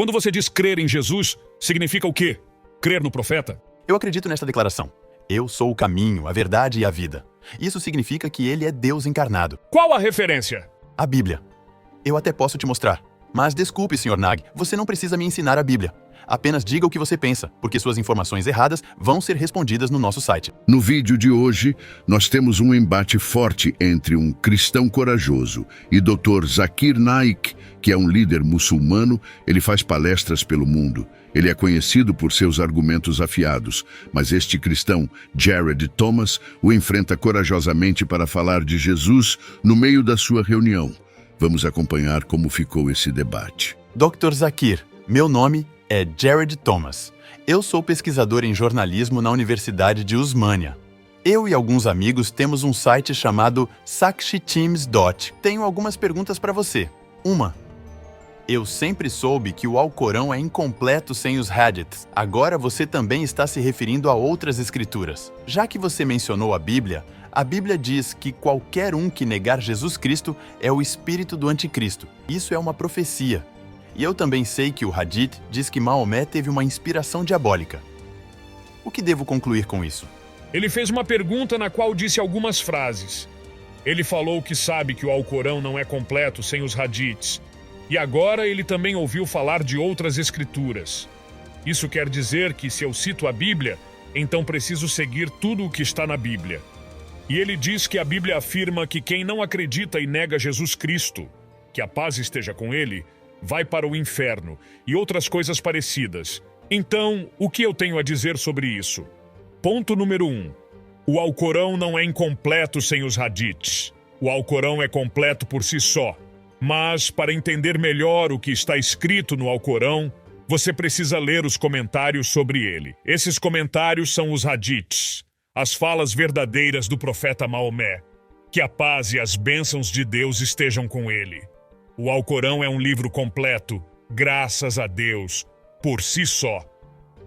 Quando você diz crer em Jesus, significa o quê? Crer no profeta? Eu acredito nesta declaração. Eu sou o caminho, a verdade e a vida. Isso significa que ele é Deus encarnado. Qual a referência? A Bíblia. Eu até posso te mostrar. Mas desculpe, Sr. Nag, você não precisa me ensinar a Bíblia. Apenas diga o que você pensa, porque suas informações erradas vão ser respondidas no nosso site. No vídeo de hoje, nós temos um embate forte entre um cristão corajoso e Dr. Zakir Naik, que é um líder muçulmano. Ele faz palestras pelo mundo. Ele é conhecido por seus argumentos afiados, mas este cristão, Jared Thomas, o enfrenta corajosamente para falar de Jesus no meio da sua reunião. Vamos acompanhar como ficou esse debate. Dr. Zakir, meu nome é Jared Thomas. Eu sou pesquisador em jornalismo na Universidade de Usmania. Eu e alguns amigos temos um site chamado SakshiTeams. Tenho algumas perguntas para você. Eu sempre soube que o Alcorão é incompleto sem os hadiths. Agora você também está se referindo a outras escrituras. Já que você mencionou a Bíblia diz que qualquer um que negar Jesus Cristo é o espírito do anticristo. Isso é uma profecia. E eu também sei que o Hadith diz que Maomé teve uma inspiração diabólica. O que devo concluir com isso? Ele fez uma pergunta na qual disse algumas frases. Ele falou que sabe que o Alcorão não é completo sem os hadiths. E agora ele também ouviu falar de outras escrituras. Isso quer dizer que se eu cito a Bíblia, então preciso seguir tudo o que está na Bíblia. E ele diz que a Bíblia afirma que quem não acredita e nega Jesus Cristo, que a paz esteja com ele, vai para o inferno e outras coisas parecidas. Então, o que eu tenho a dizer sobre isso? Ponto número 1. O Alcorão não é incompleto sem os hadiths. O Alcorão é completo por si só. Mas, para entender melhor o que está escrito no Alcorão, você precisa ler os comentários sobre ele. Esses comentários são os hadiths, as falas verdadeiras do profeta Maomé. Que a paz e as bênçãos de Deus estejam com ele. O Alcorão é um livro completo, graças a Deus, por si só.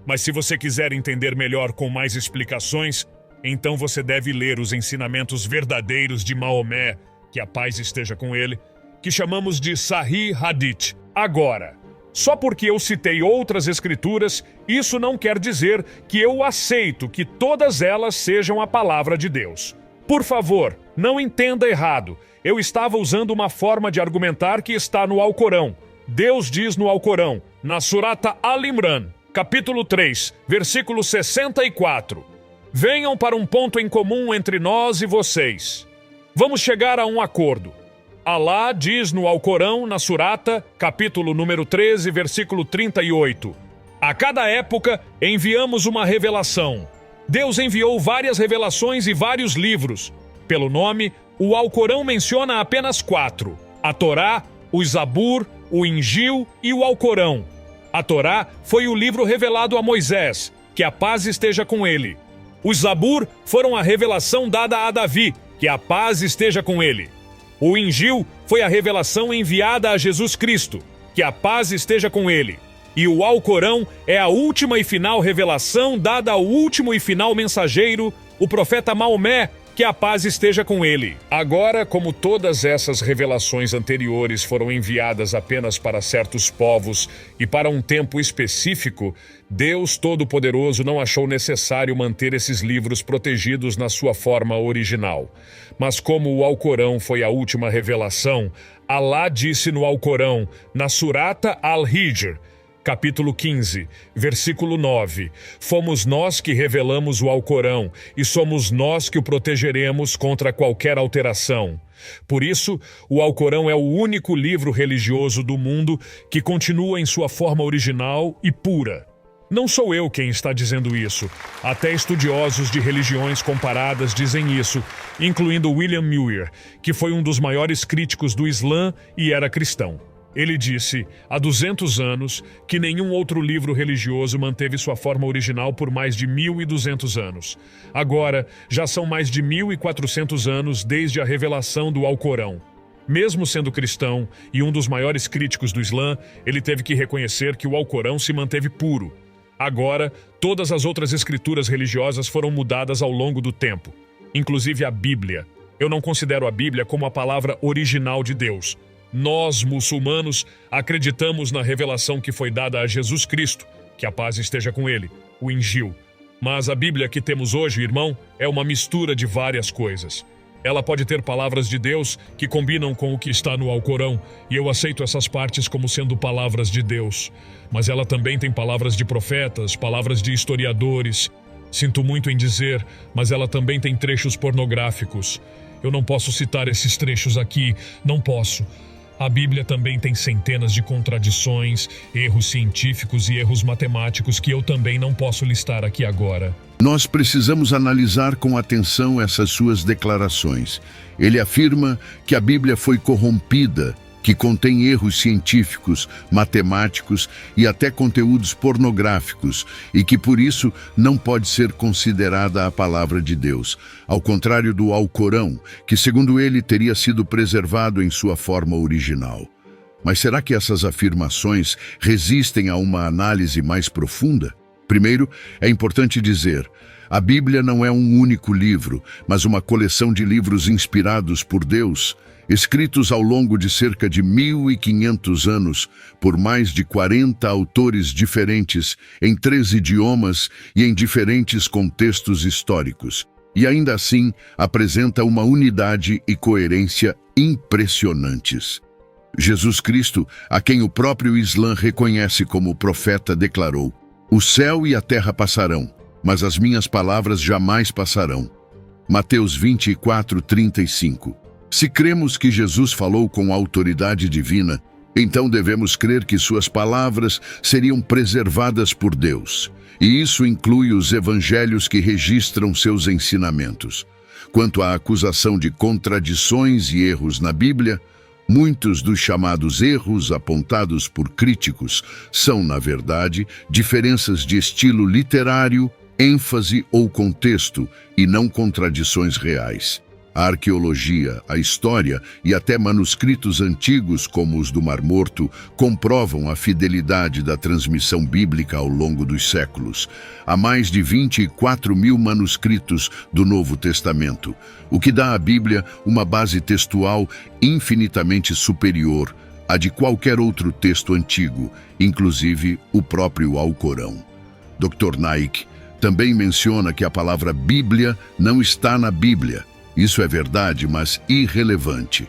Mas se você quiser entender melhor com mais explicações, então você deve ler os ensinamentos verdadeiros de Maomé, que a paz esteja com ele, que chamamos de Sahih Hadith. Agora, só porque eu citei outras escrituras, isso não quer dizer que eu aceito que todas elas sejam a palavra de Deus. Por favor, não entenda errado. Eu estava usando uma forma de argumentar que está no Alcorão. Deus diz no Alcorão, na Surata Al-Imran, capítulo 3, versículo 64. Venham para um ponto em comum entre nós e vocês. Vamos chegar a um acordo. Alá diz no Alcorão, na Surata, capítulo número 13, versículo 38. A cada época enviamos uma revelação. Deus enviou várias revelações e vários livros. Pelo nome, o Alcorão menciona apenas 4. A Torá, o Zabur, o Injil e o Alcorão. A Torá foi o livro revelado a Moisés, que a paz esteja com ele. Os Zabur foram a revelação dada a Davi, que a paz esteja com ele. O Injil foi a revelação enviada a Jesus Cristo, que a paz esteja com ele. E o Alcorão é a última e final revelação dada ao último e final mensageiro, o profeta Maomé, que a paz esteja com ele. Agora, como todas essas revelações anteriores foram enviadas apenas para certos povos e para um tempo específico, Deus Todo-Poderoso não achou necessário manter esses livros protegidos na sua forma original. Mas como o Alcorão foi a última revelação, Alá disse no Alcorão, na Surata Al-Hijr, capítulo 15, versículo 9. Fomos nós que revelamos o Alcorão e somos nós que o protegeremos contra qualquer alteração. Por isso, o Alcorão é o único livro religioso do mundo que continua em sua forma original e pura. Não sou eu quem está dizendo isso. Até estudiosos de religiões comparadas dizem isso, incluindo William Muir, que foi um dos maiores críticos do Islã e era cristão. Ele disse, há 200 anos, que nenhum outro livro religioso manteve sua forma original por mais de 1.200 anos. Agora, já são mais de 1.400 anos desde a revelação do Alcorão. Mesmo sendo cristão e um dos maiores críticos do Islã, ele teve que reconhecer que o Alcorão se manteve puro. Agora, todas as outras escrituras religiosas foram mudadas ao longo do tempo, inclusive a Bíblia. Eu não considero a Bíblia como a palavra original de Deus. Nós, muçulmanos, acreditamos na revelação que foi dada a Jesus Cristo, que a paz esteja com ele, o Injil. Mas a Bíblia que temos hoje, irmão, é uma mistura de várias coisas. Ela pode ter palavras de Deus que combinam com o que está no Alcorão, e eu aceito essas partes como sendo palavras de Deus. Mas ela também tem palavras de profetas, palavras de historiadores. Sinto muito em dizer, mas ela também tem trechos pornográficos. Eu não posso citar esses trechos aqui, não posso. A Bíblia também tem centenas de contradições, erros científicos e erros matemáticos que eu também não posso listar aqui agora. Nós precisamos analisar com atenção essas suas declarações. Ele afirma que a Bíblia foi corrompida, que contém erros científicos, matemáticos e até conteúdos pornográficos, e que por isso não pode ser considerada a palavra de Deus, ao contrário do Alcorão, que segundo ele teria sido preservado em sua forma original. Mas será que essas afirmações resistem a uma análise mais profunda? Primeiro, é importante dizer, a Bíblia não é um único livro, mas uma coleção de livros inspirados por Deus, escritos ao longo de cerca de 1.500 anos por mais de 40 autores diferentes, em 3 idiomas e em diferentes contextos históricos. E ainda assim, apresenta uma unidade e coerência impressionantes. Jesus Cristo, a quem o próprio Islã reconhece como profeta, declarou: "O céu e a terra passarão, mas as minhas palavras jamais passarão." Mateus 24:35. Se cremos que Jesus falou com autoridade divina, então devemos crer que suas palavras seriam preservadas por Deus. E isso inclui os evangelhos que registram seus ensinamentos. Quanto à acusação de contradições e erros na Bíblia, muitos dos chamados erros apontados por críticos são, na verdade, diferenças de estilo literário, ênfase ou contexto, e não contradições reais. A arqueologia, a história e até manuscritos antigos, como os do Mar Morto, comprovam a fidelidade da transmissão bíblica ao longo dos séculos. Há mais de 24.000 manuscritos do Novo Testamento, o que dá à Bíblia uma base textual infinitamente superior à de qualquer outro texto antigo, inclusive o próprio Alcorão. Dr. Naik também menciona que a palavra Bíblia não está na Bíblia. Isso é verdade, mas irrelevante.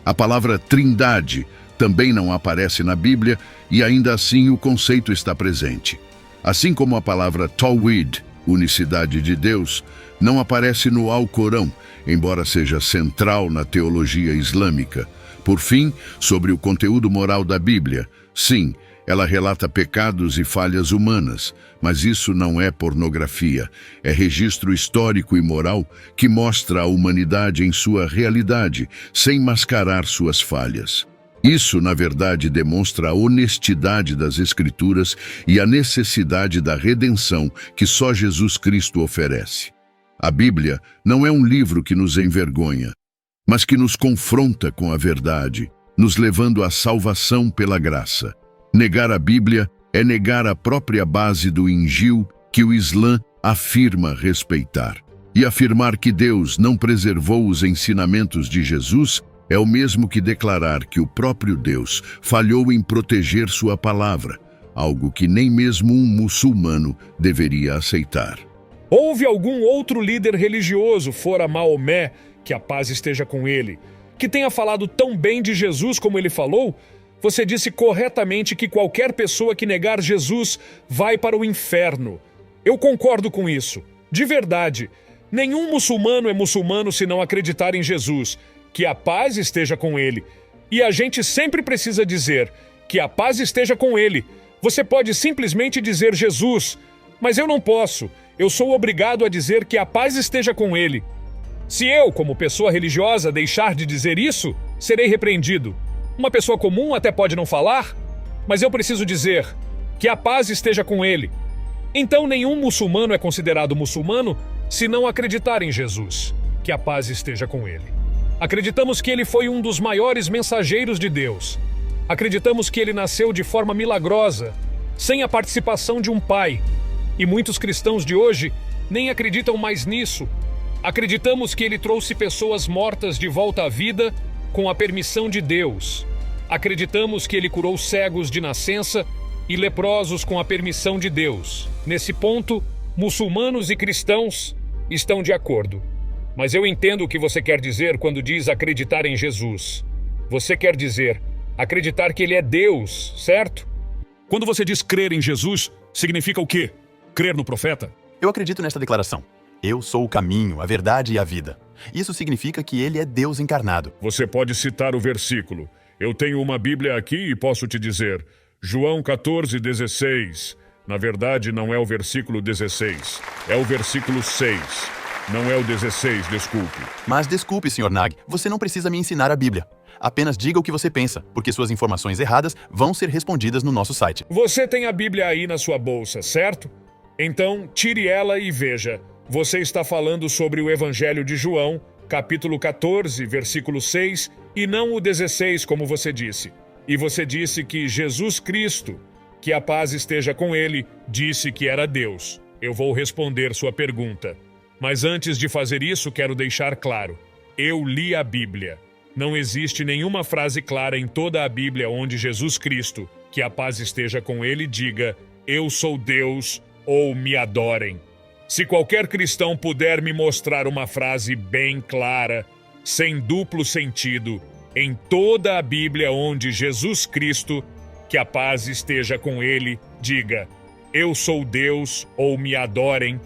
A palavra Trindade também não aparece na Bíblia e ainda assim o conceito está presente. Assim como a palavra Tawhid, unicidade de Deus, não aparece no Alcorão, embora seja central na teologia islâmica. Por fim, sobre o conteúdo moral da Bíblia, sim, ela relata pecados e falhas humanas, mas isso não é pornografia, é registro histórico e moral que mostra a humanidade em sua realidade, sem mascarar suas falhas. Isso, na verdade, demonstra a honestidade das Escrituras e a necessidade da redenção que só Jesus Cristo oferece. A Bíblia não é um livro que nos envergonha, mas que nos confronta com a verdade, nos levando à salvação pela graça. Negar a Bíblia é negar a própria base do Injil que o Islã afirma respeitar. E afirmar que Deus não preservou os ensinamentos de Jesus é o mesmo que declarar que o próprio Deus falhou em proteger sua palavra, algo que nem mesmo um muçulmano deveria aceitar. Houve algum outro líder religioso, fora Maomé, que a paz esteja com ele, que tenha falado tão bem de Jesus como ele falou? Você disse corretamente que qualquer pessoa que negar Jesus vai para o inferno. Eu concordo com isso. De verdade. Nenhum muçulmano é muçulmano se não acreditar em Jesus. Que a paz esteja com ele. E a gente sempre precisa dizer que a paz esteja com ele. Você pode simplesmente dizer Jesus, mas eu não posso. Eu sou obrigado a dizer que a paz esteja com ele. Se eu, como pessoa religiosa, deixar de dizer isso, serei repreendido. Uma pessoa comum até pode não falar, mas eu preciso dizer que a paz esteja com ele. Então nenhum muçulmano é considerado muçulmano se não acreditar em Jesus, que a paz esteja com ele. Acreditamos que ele foi um dos maiores mensageiros de Deus. Acreditamos que ele nasceu de forma milagrosa, sem a participação de um pai. E muitos cristãos de hoje nem acreditam mais nisso. Acreditamos que ele trouxe pessoas mortas de volta à vida com a permissão de Deus. Acreditamos que ele curou cegos de nascença e leprosos com a permissão de Deus. Nesse ponto, muçulmanos e cristãos estão de acordo. Mas eu entendo o que você quer dizer quando diz acreditar em Jesus. Você quer dizer acreditar que ele é Deus, certo? Quando você diz crer em Jesus, significa o quê? Crer no profeta? Eu acredito nesta declaração. Eu sou o caminho, a verdade e a vida. Isso significa que ele é Deus encarnado. Você pode citar o versículo. Eu tenho uma Bíblia aqui e posso te dizer. João 14:16. Na verdade, não é o versículo 16. É o versículo 6. Não é o 16, desculpe. Mas desculpe, Sr. Nag, você não precisa me ensinar a Bíblia. Apenas diga o que você pensa, porque suas informações erradas vão ser respondidas no nosso site. Você tem a Bíblia aí na sua bolsa, certo? Então, tire ela e veja. Você está falando sobre o Evangelho de João, capítulo 14, versículo 6, e não o 16, como você disse. E você disse que Jesus Cristo, que a paz esteja com ele, disse que era Deus. Eu vou responder sua pergunta. Mas antes de fazer isso, quero deixar claro. Eu li a Bíblia. Não existe nenhuma frase clara em toda a Bíblia onde Jesus Cristo, que a paz esteja com ele, diga eu sou Deus ou me adorem. Se qualquer cristão puder me mostrar uma frase bem clara, sem duplo sentido, em toda a Bíblia onde Jesus Cristo, que a paz esteja com ele, diga eu sou Deus ou me adorem,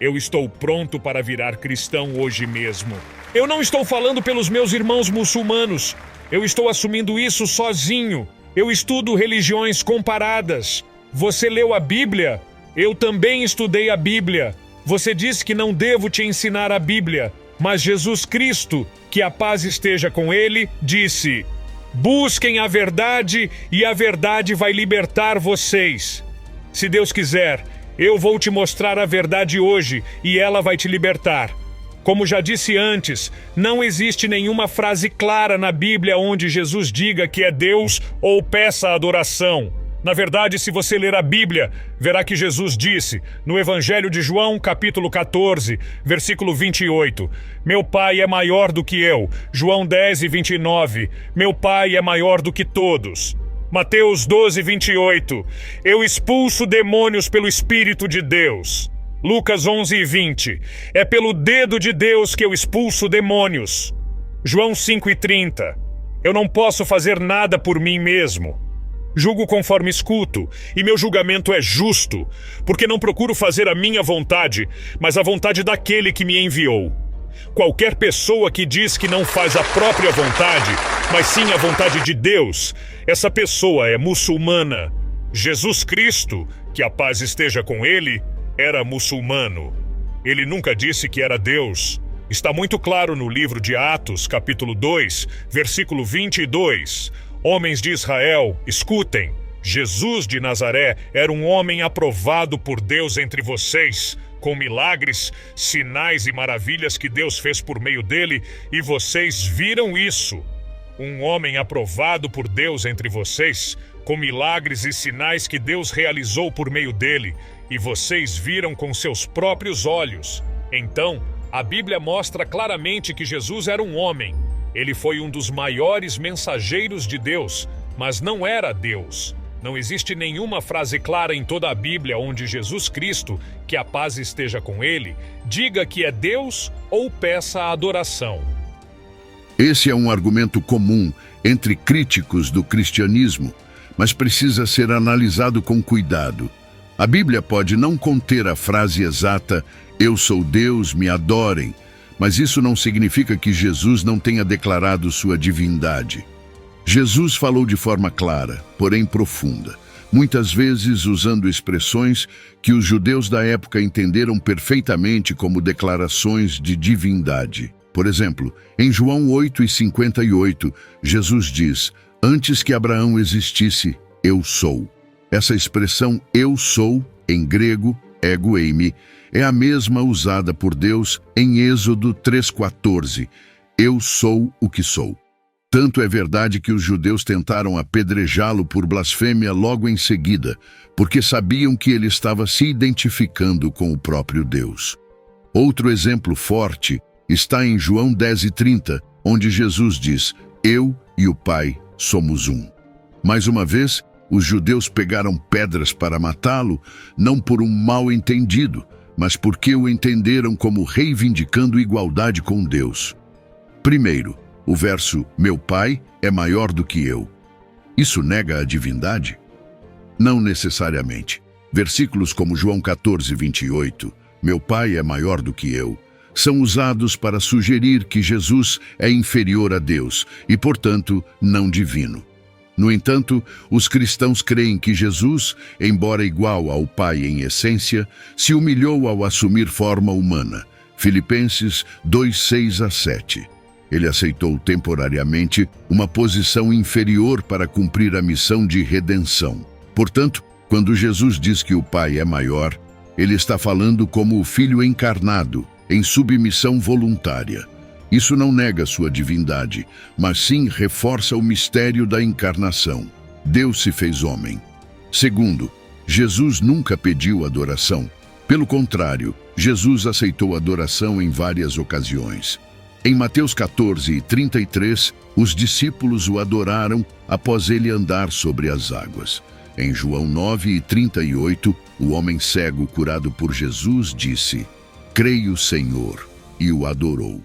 eu estou pronto para virar cristão hoje mesmo. Eu não estou falando pelos meus irmãos muçulmanos. Eu estou assumindo isso sozinho. Eu estudo religiões comparadas. Você leu a Bíblia? Eu também estudei a Bíblia. Você disse que não devo te ensinar a Bíblia, mas Jesus Cristo, que a paz esteja com ele, disse: busquem a verdade e a verdade vai libertar vocês. Se Deus quiser, eu vou te mostrar a verdade hoje e ela vai te libertar. Como já disse antes, não existe nenhuma frase clara na Bíblia onde Jesus diga que é Deus ou peça adoração. Na verdade, se você ler a Bíblia, verá que Jesus disse, no Evangelho de João, capítulo 14, versículo 28, meu Pai é maior do que eu. João 10:29, meu Pai é maior do que todos. Mateus 12:28, eu expulso demônios pelo Espírito de Deus. Lucas 11:20, é pelo dedo de Deus que eu expulso demônios. João 5:30, eu não posso fazer nada por mim mesmo. Julgo conforme escuto, e meu julgamento é justo, porque não procuro fazer a minha vontade, mas a vontade daquele que me enviou. Qualquer pessoa que diz que não faz a própria vontade, mas sim a vontade de Deus, essa pessoa é muçulmana. Jesus Cristo, que a paz esteja com ele, era muçulmano. Ele nunca disse que era Deus. Está muito claro no livro de Atos, capítulo 2, versículo 22. Homens de Israel, escutem. Jesus de Nazaré era um homem aprovado por Deus entre vocês, com milagres, sinais e maravilhas que Deus fez por meio dele, e vocês viram isso. Um homem aprovado por Deus entre vocês, com milagres e sinais que Deus realizou por meio dele, e vocês viram com seus próprios olhos. Então, a Bíblia mostra claramente que Jesus era um homem. Ele foi um dos maiores mensageiros de Deus, mas não era Deus. Não existe nenhuma frase clara em toda a Bíblia onde Jesus Cristo, que a paz esteja com ele, diga que é Deus ou peça adoração. Esse é um argumento comum entre críticos do cristianismo, mas precisa ser analisado com cuidado. A Bíblia pode não conter a frase exata, eu sou Deus, me adorem, mas isso não significa que Jesus não tenha declarado sua divindade. Jesus falou de forma clara, porém profunda, muitas vezes usando expressões que os judeus da época entenderam perfeitamente como declarações de divindade. Por exemplo, em João 8:58, Jesus diz, antes que Abraão existisse, eu sou. Essa expressão eu sou, em grego, ego eimi, é a mesma usada por Deus em Êxodo 3:14, eu sou o que sou. Tanto é verdade que os judeus tentaram apedrejá-lo por blasfêmia logo em seguida, porque sabiam que ele estava se identificando com o próprio Deus. Outro exemplo forte está em João 10:30, onde Jesus diz, eu e o Pai somos um. Mais uma vez, os judeus pegaram pedras para matá-lo, não por um mal-entendido, mas porque o entenderam como reivindicando igualdade com Deus. Primeiro, o verso "Meu Pai é maior do que eu". Isso nega a divindade? Não necessariamente. Versículos como João 14:28, "Meu Pai é maior do que eu", são usados para sugerir que Jesus é inferior a Deus e, portanto, não divino. No entanto, os cristãos creem que Jesus, embora igual ao Pai em essência, se humilhou ao assumir forma humana. Filipenses 2:6-7. Ele aceitou temporariamente uma posição inferior para cumprir a missão de redenção. Portanto, quando Jesus diz que o Pai é maior, ele está falando como o Filho encarnado, em submissão voluntária. Isso não nega sua divindade, mas sim reforça o mistério da encarnação. Deus se fez homem. Segundo, Jesus nunca pediu adoração. Pelo contrário, Jesus aceitou adoração em várias ocasiões. Em Mateus 14:33, os discípulos o adoraram após ele andar sobre as águas. Em João 9:38, o homem cego curado por Jesus disse: "Creio, Senhor", e o adorou.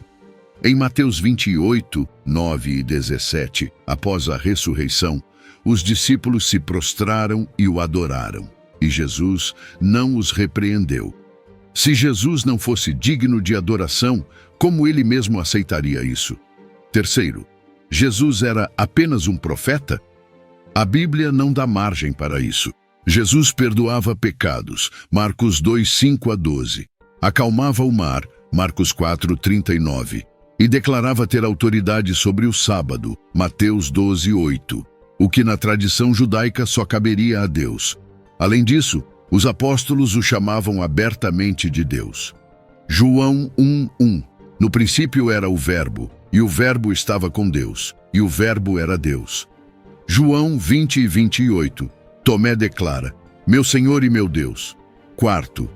Em Mateus 28:9-17, após a ressurreição, os discípulos se prostraram e o adoraram, e Jesus não os repreendeu. Se Jesus não fosse digno de adoração, como ele mesmo aceitaria isso? Terceiro, Jesus era apenas um profeta? A Bíblia não dá margem para isso. Jesus perdoava pecados, Marcos 2:5-12. Acalmava o mar, Marcos 4:39. E declarava ter autoridade sobre o sábado, Mateus 12:8, o que na tradição judaica só caberia a Deus. Além disso, os apóstolos o chamavam abertamente de Deus. João 1:1, no princípio era o Verbo, e o Verbo estava com Deus, e o Verbo era Deus. João 20:28, Tomé declara: "Meu Senhor e meu Deus". Quarto,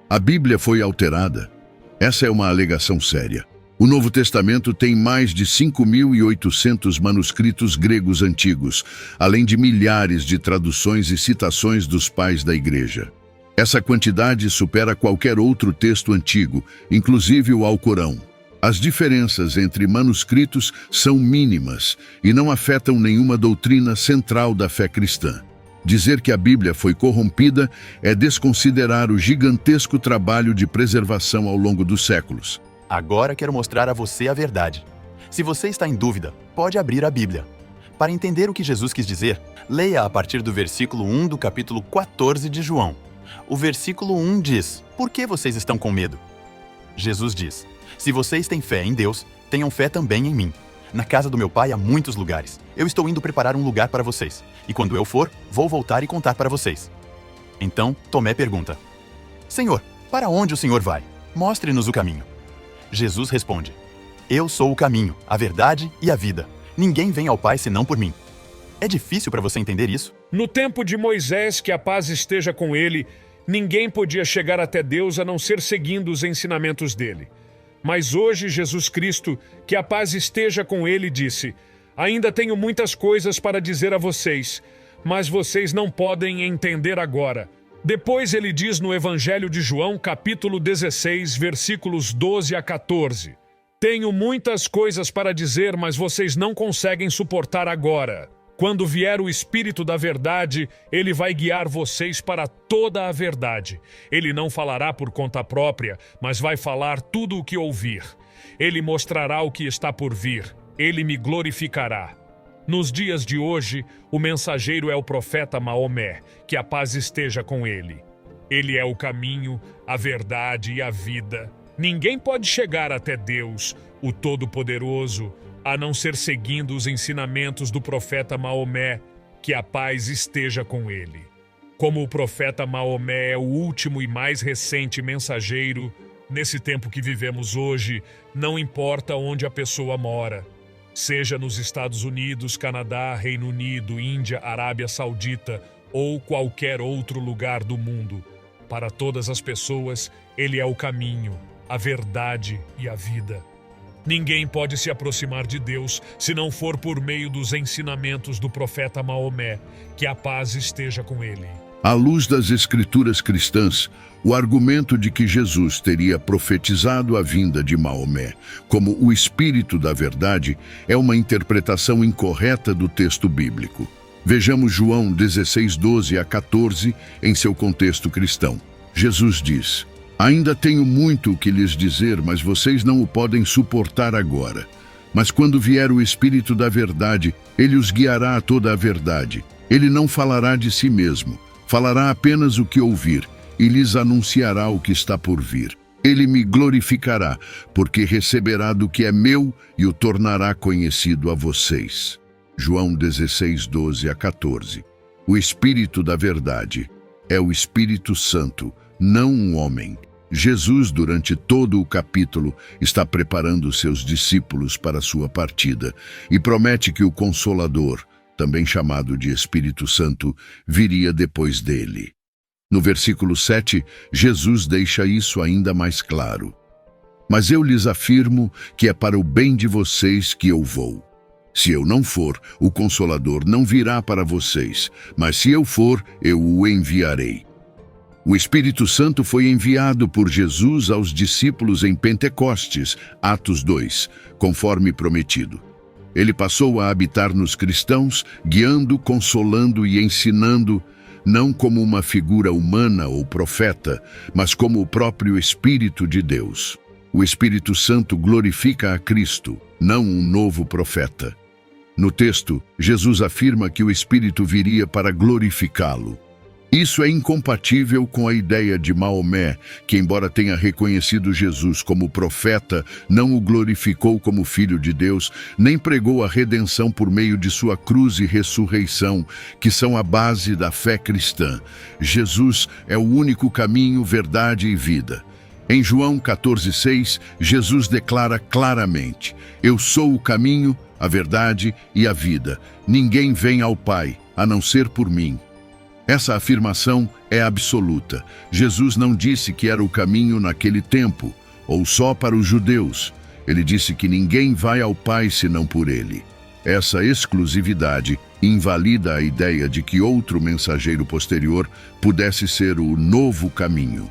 a Bíblia foi alterada. Essa é uma alegação séria. O Novo Testamento tem mais de 5.800 manuscritos gregos antigos, além de milhares de traduções e citações dos pais da Igreja. Essa quantidade supera qualquer outro texto antigo, inclusive o Alcorão. As diferenças entre manuscritos são mínimas e não afetam nenhuma doutrina central da fé cristã. Dizer que a Bíblia foi corrompida é desconsiderar o gigantesco trabalho de preservação ao longo dos séculos. Agora quero mostrar a você a verdade. Se você está em dúvida, pode abrir a Bíblia. Para entender o que Jesus quis dizer, leia a partir do versículo 1 do capítulo 14 de João. O versículo 1 diz: "Por que vocês estão com medo?" Jesus diz: "Se vocês têm fé em Deus, tenham fé também em mim. Na casa do meu pai há muitos lugares. Eu estou indo preparar um lugar para vocês. E quando eu for, vou voltar e contar para vocês." Então, Tomé pergunta: "Senhor, para onde o Senhor vai? Mostre-nos o caminho." Jesus responde: "Eu sou o caminho, a verdade e a vida. Ninguém vem ao Pai senão por mim." É difícil para você entender isso? No tempo de Moisés, que a paz esteja com ele, ninguém podia chegar até Deus a não ser seguindo os ensinamentos dele. Mas hoje, Jesus Cristo, que a paz esteja com ele, disse: "Ainda tenho muitas coisas para dizer a vocês, mas vocês não podem entender agora." Depois ele diz no Evangelho de João, capítulo 16, versículos 12-14: "Tenho muitas coisas para dizer, mas vocês não conseguem suportar agora. Quando vier o Espírito da Verdade, ele vai guiar vocês para toda a verdade. Ele não falará por conta própria, mas vai falar tudo o que ouvir. Ele mostrará o que está por vir. Ele me glorificará." Nos dias de hoje, o mensageiro é o profeta Maomé, que a paz esteja com ele. Ele é o caminho, a verdade e a vida. Ninguém pode chegar até Deus, o Todo-Poderoso, a não ser seguindo os ensinamentos do profeta Maomé, que a paz esteja com ele. Como o profeta Maomé é o último e mais recente mensageiro, nesse tempo que vivemos hoje, não importa onde a pessoa mora. Seja nos Estados Unidos, Canadá, Reino Unido, Índia, Arábia Saudita ou qualquer outro lugar do mundo. Para todas as pessoas, ele é o caminho, a verdade e a vida. Ninguém pode se aproximar de Deus se não for por meio dos ensinamentos do profeta Maomé, que a paz esteja com ele. À luz das escrituras cristãs, o argumento de que Jesus teria profetizado a vinda de Maomé como o Espírito da Verdade é uma interpretação incorreta do texto bíblico. Vejamos João 16:12-14 em seu contexto cristão. Jesus diz: "Ainda tenho muito o que lhes dizer, mas vocês não o podem suportar agora. Mas quando vier o Espírito da Verdade, ele os guiará a toda a verdade. Ele não falará de si mesmo, falará apenas o que ouvir, e lhes anunciará o que está por vir. Ele me glorificará, porque receberá do que é meu e o tornará conhecido a vocês." João 16:12-14. O Espírito da Verdade é o Espírito Santo, não um homem. Jesus, durante todo o capítulo, está preparando seus discípulos para sua partida e promete que o Consolador, também chamado de Espírito Santo, viria depois dele. No versículo 7, Jesus deixa isso ainda mais claro. "Mas eu lhes afirmo que é para o bem de vocês que eu vou. Se eu não for, o Consolador não virá para vocês, mas se eu for, eu o enviarei." O Espírito Santo foi enviado por Jesus aos discípulos em Pentecostes, Atos 2, conforme prometido. Ele passou a habitar nos cristãos, guiando, consolando e ensinando, não como uma figura humana ou profeta, mas como o próprio Espírito de Deus. O Espírito Santo glorifica a Cristo, não um novo profeta. No texto, Jesus afirma que o Espírito viria para glorificá-lo. Isso é incompatível com a ideia de Maomé, que, embora tenha reconhecido Jesus como profeta, não o glorificou como Filho de Deus, nem pregou a redenção por meio de sua cruz e ressurreição, que são a base da fé cristã. Jesus é o único caminho, verdade e vida. Em João 14:6, Jesus declara claramente: "Eu sou o caminho, a verdade e a vida. Ninguém vem ao Pai, a não ser por mim." Essa afirmação é absoluta. Jesus não disse que era o caminho naquele tempo, ou só para os judeus. Ele disse que ninguém vai ao Pai senão por ele. Essa exclusividade invalida a ideia de que outro mensageiro posterior pudesse ser o novo caminho.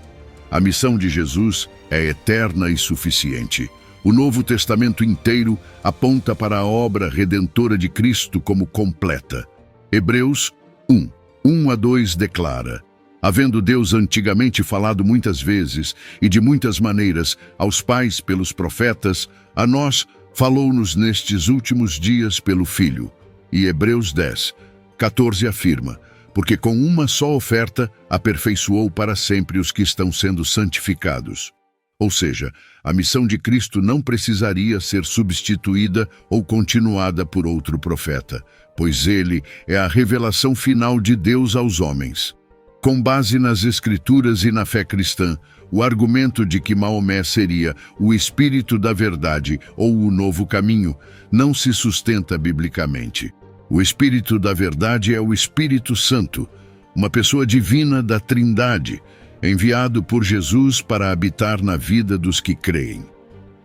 A missão de Jesus é eterna e suficiente. O Novo Testamento inteiro aponta para a obra redentora de Cristo como completa. Hebreus 1:1-2 declara: "Havendo Deus antigamente falado muitas vezes e de muitas maneiras aos pais pelos profetas, a nós falou-nos nestes últimos dias pelo Filho." E Hebreus 10:14 afirma: "Porque com uma só oferta aperfeiçoou para sempre os que estão sendo santificados." Ou seja, a missão de Cristo não precisaria ser substituída ou continuada por outro profeta, pois ele é a revelação final de Deus aos homens. Com base nas Escrituras e na fé cristã, o argumento de que Maomé seria o Espírito da Verdade ou o novo caminho não se sustenta biblicamente. O Espírito da Verdade é o Espírito Santo, uma pessoa divina da Trindade, enviado por Jesus para habitar na vida dos que creem.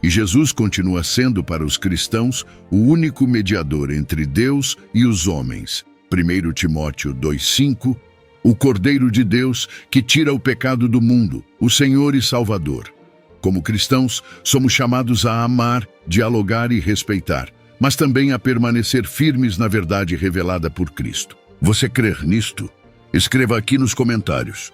E Jesus continua sendo para os cristãos o único mediador entre Deus e os homens. 1 Timóteo 2:5, o Cordeiro de Deus que tira o pecado do mundo, o Senhor e Salvador. Como cristãos, somos chamados a amar, dialogar e respeitar, mas também a permanecer firmes na verdade revelada por Cristo. Você crê nisto? Escreva aqui nos comentários.